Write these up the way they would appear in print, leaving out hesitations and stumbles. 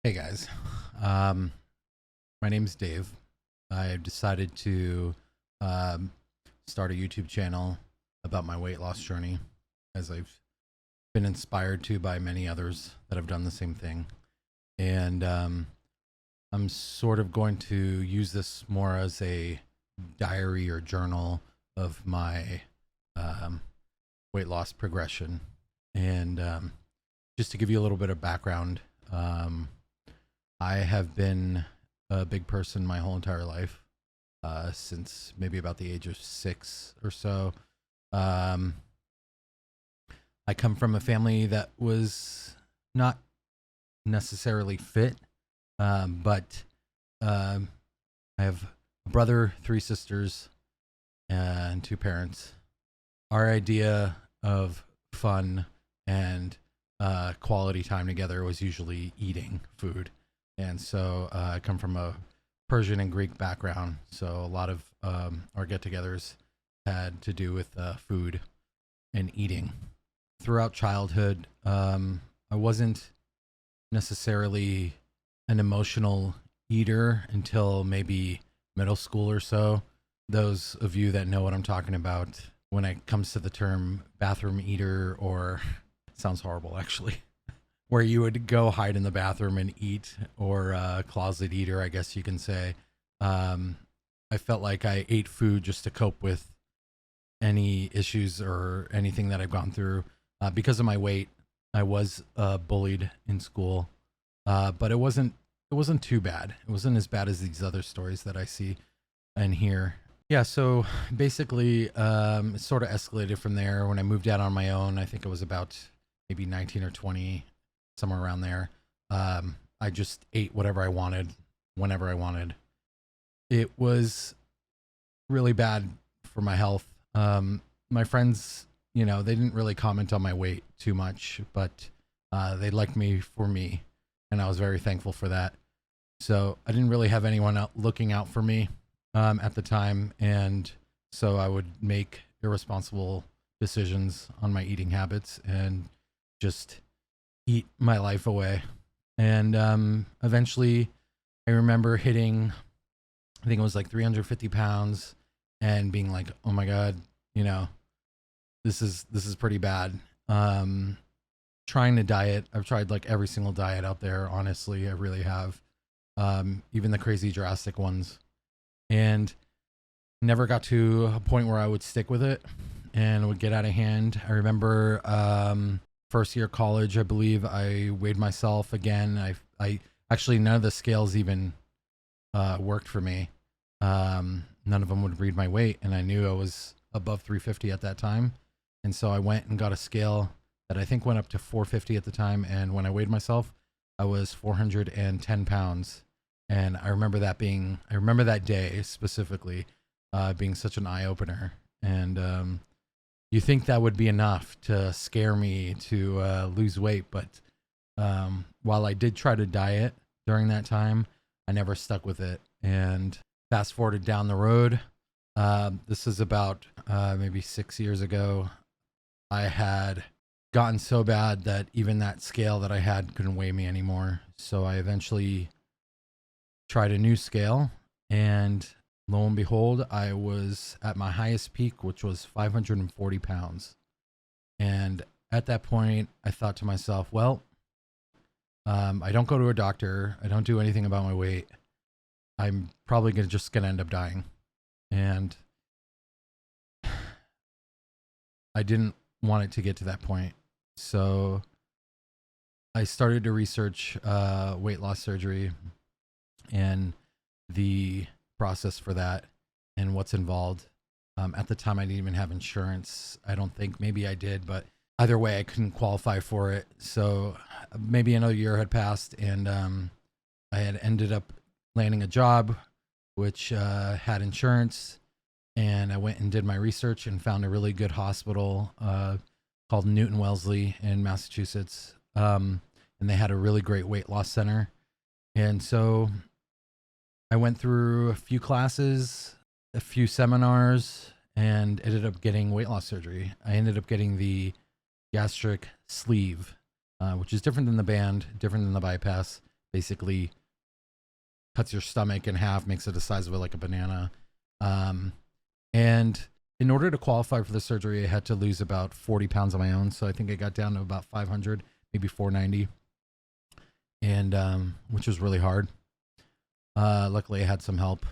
Hey guys, um, my name's Dave. I decided to um, start a YouTube channel about my weight loss journey, as I've been inspired to by many others that have done the same thing. And I'm sort of going to use this more as a diary or journal of my um, weight loss progression. And just to give you a little bit of background, I have been a big person my whole entire life, since maybe about the age of 6 or so. Um, I come from a family that was not necessarily fit, but I have a brother, 3 sisters, and 2 parents. Our idea of fun and quality time together was usually eating food. And so I come from a Persian and Greek background. So a lot of our get togethers had to do with food and eating. Throughout childhood, I wasn't necessarily an emotional eater until maybe middle school or so. Those of you that know what I'm talking about when it comes to the term bathroom eater, or sounds horrible actually, where you would go hide in the bathroom and eat, or closet eater, I guess you can say. I felt like I ate food just to cope with any issues or anything that I've gone through. Because of my weight, I was bullied in school, but it wasn't too bad. It wasn't as bad as these other stories that I see and hear. Yeah, so basically, it sort of escalated from there. When I moved out on my own, I think it was about maybe 19 or 20, somewhere around there. I just ate whatever I wanted, whenever I wanted. It was really bad for my health. My friends, they didn't really comment on my weight too much, but they liked me for me, and I was very thankful for that. So I didn't really have anyone out looking out for me at the time, and so I would make irresponsible decisions on my eating habits and just eat my life away. And eventually I remember hitting, I think it was like 350 pounds, and being like, oh my God, this is pretty bad. Trying to diet. I've tried like every single diet out there. Honestly, I really have. Even the crazy drastic ones, and never got to a point where I would stick with it and it would get out of hand. I remember first year college, I believe I weighed myself again. I actually, none of the scales even worked for me. None of them would read my weight, and I knew I was above 350 at that time. And so I went and got a scale that I think went up to 450 at the time. And when I weighed myself, I was 410 pounds. And I remember that day specifically being such an eye opener. And you think that would be enough to scare me to lose weight. But while I did try to diet during that time, I never stuck with it. And fast forwarded down the road, this is about maybe 6 years ago, I had gotten so bad that even that scale that I had couldn't weigh me anymore. So I eventually tried a new scale, and lo and behold, I was at my highest peak, which was 540 pounds. And at that point, I thought to myself, well, I don't go to a doctor. I don't do anything about my weight. I'm probably just gonna end up dying. And I didn't want it to get to that point. So I started to research weight loss surgery and the process for that and what's involved. At the time, I didn't even have insurance. I don't think. Maybe I did, but either way, I couldn't qualify for it. So maybe another year had passed, and I had ended up landing a job which had insurance. And I went and did my research and found a really good hospital called Newton Wellesley in Massachusetts. And they had a really great weight loss center. And so I went through a few classes, a few seminars, and ended up getting weight loss surgery. I ended up getting the gastric sleeve, which is different than the band, different than the bypass. basically cuts your stomach in half, makes it the size of like a banana. And in order to qualify for the surgery, I had to lose about 40 pounds on my own. So I think I got down to about 500, maybe 490, and which was really hard. Luckily, I had some help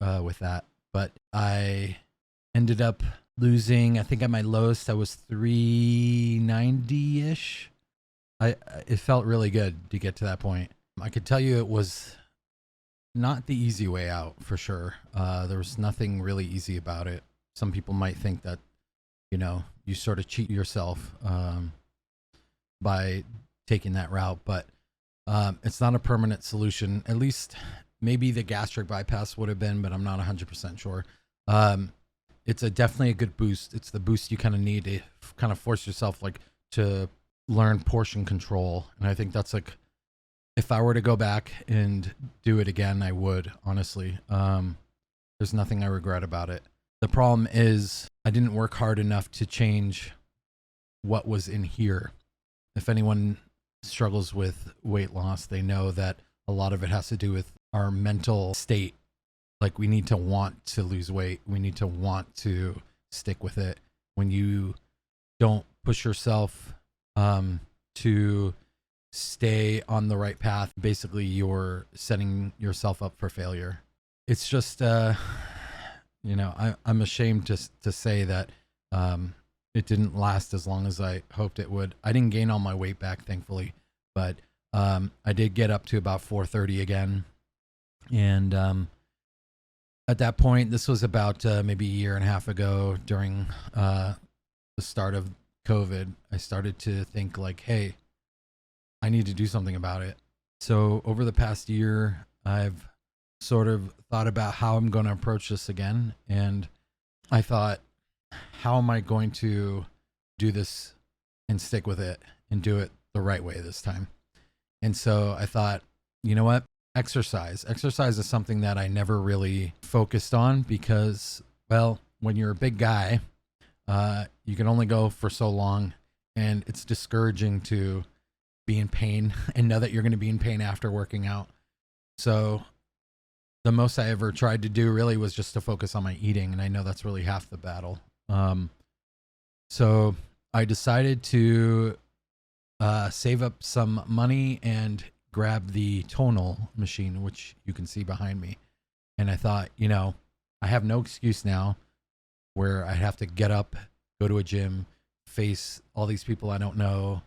with that, but I ended up losing. I think at my lowest, I was 390 ish. It felt really good to get to that point. I could tell you it was not the easy way out for sure. There was nothing really easy about it. Some people might think that, you sort of cheat yourself by taking that route, but it's not a permanent solution. At least maybe the gastric bypass would have been, but I'm not 100% sure. It's definitely a good boost. It's the boost you kind of need to kind of force yourself to learn portion control. And I think that's if I were to go back and do it again, I would, honestly. There's nothing I regret about it. The problem is I didn't work hard enough to change what was in here. If anyone struggles with weight loss, they know that a lot of it has to do with our mental state. Like, we need to want to lose weight. We need to want to stick with it. When you don't push yourself to stay on the right path, basically you're setting yourself up for failure. It's just, I'm ashamed to say that it didn't last as long as I hoped it would. I didn't gain all my weight back, thankfully, but I did get up to about 430 again. And at that point, this was about maybe a year and a half ago, during the start of COVID, I started to think hey, I need to do something about it. So over the past year, I've sort of thought about how I'm going to approach this again. And I thought, how am I going to do this and stick with it and do it the right way this time? And so I thought, you know what? Exercise is something that I never really focused on because, well, when you're a big guy, you can only go for so long, and it's discouraging to be in pain and know that you're going to be in pain after working out. So the most I ever tried to do really was just to focus on my eating, and I know that's really half the battle. So I decided to save up some money and grab the tonal machine, which you can see behind me. And I thought, I have no excuse now where I have to get up, go to a gym, face all these people I don't know,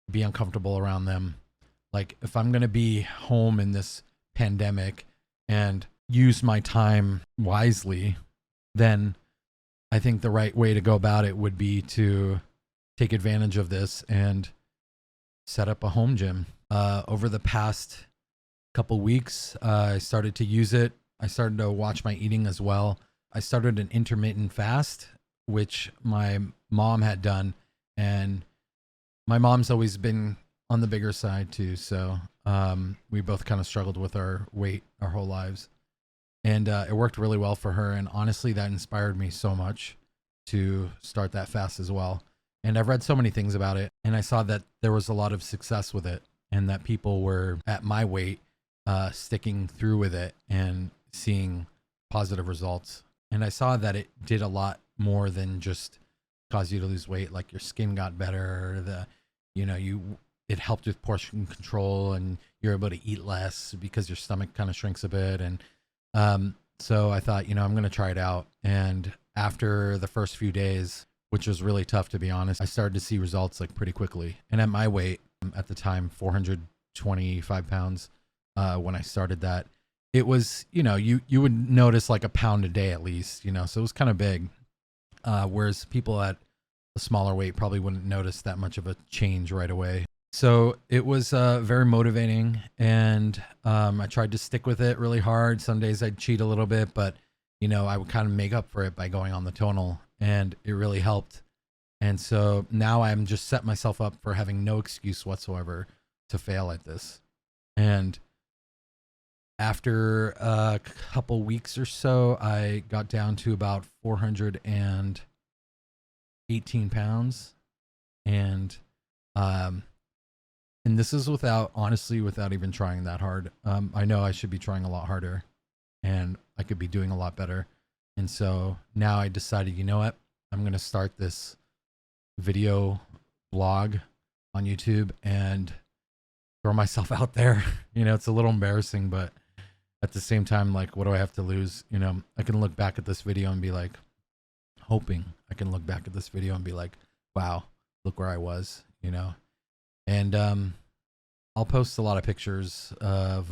be uncomfortable around them. If I'm going to be home in this pandemic and use my time wisely, then I think the right way to go about it would be to take advantage of this and set up a home gym. Over the past couple weeks, I started to use it. I started to watch my eating as well. I started an intermittent fast, which my mom had done, and my mom's always been on the bigger side too. So we both kind of struggled with our weight our whole lives, and it worked really well for her. And honestly, that inspired me so much to start that fast as well. And I've read so many things about it, and I saw that there was a lot of success with it, and that people were at my weight sticking through with it and seeing positive results. And I saw that it did a lot more than just cause you to lose weight. Like, your skin got better, it helped with portion control, and you're able to eat less because your stomach kind of shrinks a bit. And so I thought, I'm going to try it out. And after the first few days, which was really tough, to be honest, I started to see results pretty quickly. And at my weight at the time, 425 pounds, when I started that, it was, you would notice a pound a day at least, so it was kind of big. Whereas people at a smaller weight probably wouldn't notice that much of a change right away. So it was very motivating, and I tried to stick with it really hard. Some days I'd cheat a little bit, but I would kind of make up for it by going on the tonal, and it really helped. And so now I'm just set myself up for having no excuse whatsoever to fail at this. And after a couple weeks or so, I got down to about 418 pounds. And And this is honestly, without even trying that hard. I know I should be trying a lot harder and I could be doing a lot better. And so now I decided, you know what? I'm going to start this video blog on YouTube and throw myself out there. It's a little embarrassing, but at the same time, like, what do I have to lose? I can look back at this video and be like, I can look back at this video and be like, wow, look where I was, and I'll post a lot of pictures of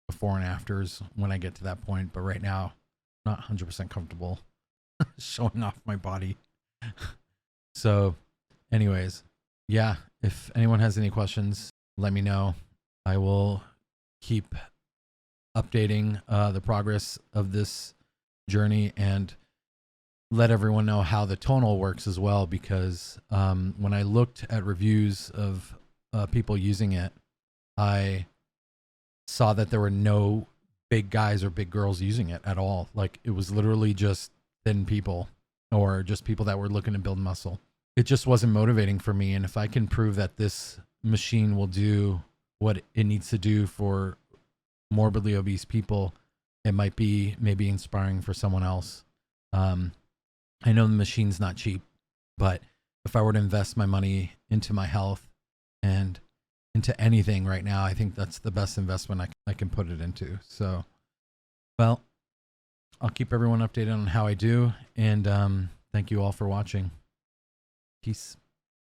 before and afters when I get to that point. But right now, I'm not 100% comfortable showing off my body. So anyways, yeah, if anyone has any questions, let me know. I will keep updating the progress of this journey and let everyone know how the tonal works as well, because when I looked at reviews of people using it, I saw that there were no big guys or big girls using it at all. Like, it was literally just thin people or just people that were looking to build muscle. It just wasn't motivating for me. And if I can prove that this machine will do what it needs to do for morbidly obese people, it might be maybe inspiring for someone else. I know the machine's not cheap, but if I were to invest my money into my health and into anything right now, I think that's the best investment I can put it into. So, well, I'll keep everyone updated on how I do. And thank you all for watching. Peace.